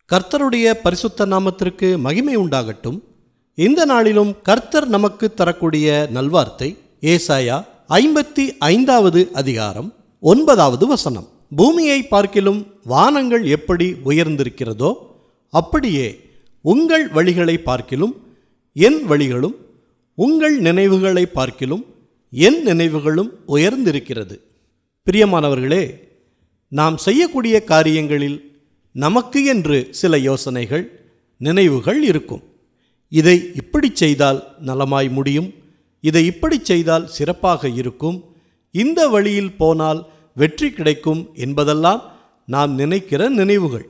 கர்த்தருடைய பரிசுத்த நாமத்திற்கு மகிமை உண்டாகட்டும். இந்த நாளிலும் கர்த்தர் நமக்கு தரக்கூடிய நல்வார்த்தை ஏசாயா 55வது அதிகாரம் 9வது வசனம். பூமியை பார்க்கிலும் வானங்கள் எப்படி உயர்ந்திருக்கிறதோ அப்படியே உங்கள் வழிகளை பார்க்கிலும் என் வழிகளும், உங்கள் நினைவுகளை பார்க்கிலும் என் நினைவுகளும் உயர்ந்திருக்கிறது. பிரியமானவர்களே, நாம் செய்யக்கூடிய காரியங்களில் நமக்கு என்று சில யோசனைகள், நினைவுகள் இருக்கும். இதை இப்படி செய்தால் நலமாய் முடியும், இதை இப்படி செய்தால் சிறப்பாக இருக்கும், இந்த வழியில் போனால் வெற்றி கிடைக்கும் என்பதெல்லாம் நாம் நினைக்கிற நினைவுகள்,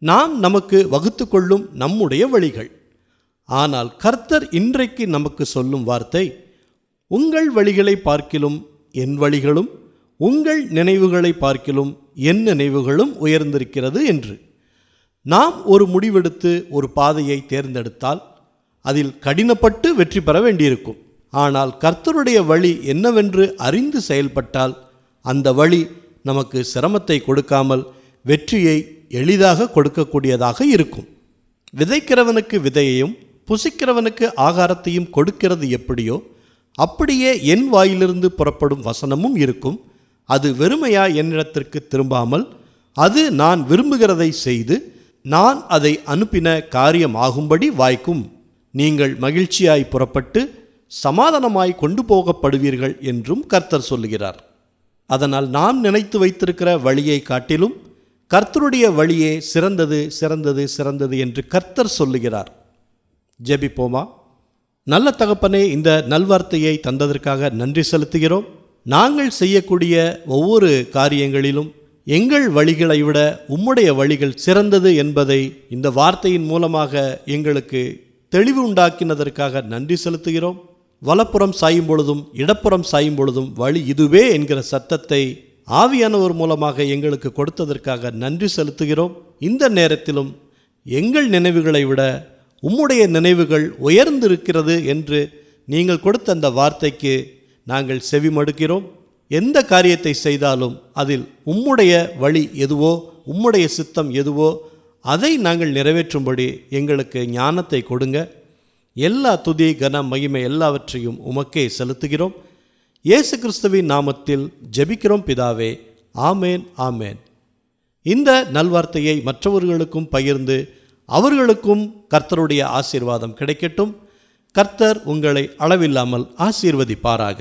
நாம் நமக்கு வகுத்து கொள்ளும் நம்முடைய வழிகள். ஆனால் கர்த்தர் இன்றைக்கு நமக்கு சொல்லும் வார்த்தை, உங்கள் வழிகளை பார்க்கிலும் என் வழிகளும், உங்கள் நினைவுகளை பார்க்கிலும் என் நினைவுகளும் உயர்ந்திருக்கிறது என்று. நாம் ஒரு முடிவெடுத்து ஒரு பாதையை தேர்ந்தெடுத்தால் அதில் கடினப்பட்டு வெற்றி பெற வேண்டியிருக்கும். ஆனால் கர்த்தருடைய வழி என்னவென்று அறிந்து செயல்பட்டால் அந்த வழி நமக்கு சிரமத்தை கொடுக்காமல் வெற்றியை எளிதாக கொடுக்கக்கூடியதாக இருக்கும். விதைக்கிறவனுக்கு விதையையும் புசிக்கிறவனுக்கு ஆகாரத்தையும் கொடுக்கிறது எப்படியோ அப்படியே என் வாயிலிருந்து புறப்படும் வசனமும் இருக்கும். அது வெறுமையா என்னிடத்திற்கு திரும்பாமல் அது நான் விரும்புகிறதை செய்து நான் அதை அனுப்பின காரியமாகும்படி வாய்க்கும். நீங்கள் மகிழ்ச்சியாய் புறப்பட்டு சமாதானமாய் கொண்டு போகப்படுவீர்கள் என்றும் கர்த்தர் சொல்லுகிறார். அதனால் நாம் நினைத்து வைத்திருக்கிற வழியை காட்டிலும் கர்த்தருடைய வழியே சிறந்தது, சிறந்தது, சிறந்தது என்று கர்த்தர் சொல்லுகிறார். ஜெபிப்போமா. நல்ல தகப்பனே, இந்த நல்வார்த்தையை தந்ததற்காக நன்றி செலுத்துகிறோம். நாங்கள் செய்யக்கூடிய ஒவ்வொரு காரியங்களிலும் எங்கள் வழிகளை விட உம்முடைய வழிகள் சிறந்தது என்பதை இந்த வார்த்தையின் மூலமாக எங்களுக்கு தெளிவு உண்டாக்கினதற்காக நன்றி செலுத்துகிறோம். வலப்புறம் சாயும் பொழுதும் இடப்புறம் சாயும் பொழுதும் வழி இதுவே என்கிற சத்தத்தை ஆவியானவர் மூலமாக எங்களுக்கு கொடுத்ததற்காக நன்றி செலுத்துகிறோம். இந்த நேரத்திலும் எங்கள் நினைவுகளை விட உம்முடைய நினைவுகள் உயர்ந்திருக்கிறது என்று நீங்கள் கொடுத்த அந்த வார்த்தைக்கு நாங்கள் செவி மடுக்கிறோம். எந்த காரியத்தை செய்தாலும் அதில் உம்முடைய வழி எதுவோ, உம்முடைய சித்தம் எதுவோ அதை நாங்கள் நிறைவேற்றும்படி எங்களுக்கு ஞானத்தை கொடுங்க. எல்லா துதி, கன, மகிமை எல்லாவற்றையும் உமக்கே செலுத்துகிறோம். இயேசு கிறிஸ்துவின் நாமத்தில் ஜெபிக்கிறோம் பிதாவே. ஆமேன், ஆமேன். இந்த நல்வார்த்தையை மற்றவர்களுக்கும் பகிர்ந்து அவர்களுக்கும் கர்த்தருடைய ஆசீர்வாதம் கிடைக்கட்டும். கர்த்தர் உங்களை அளவில்லாமல் ஆசீர்வதிப்பாராக.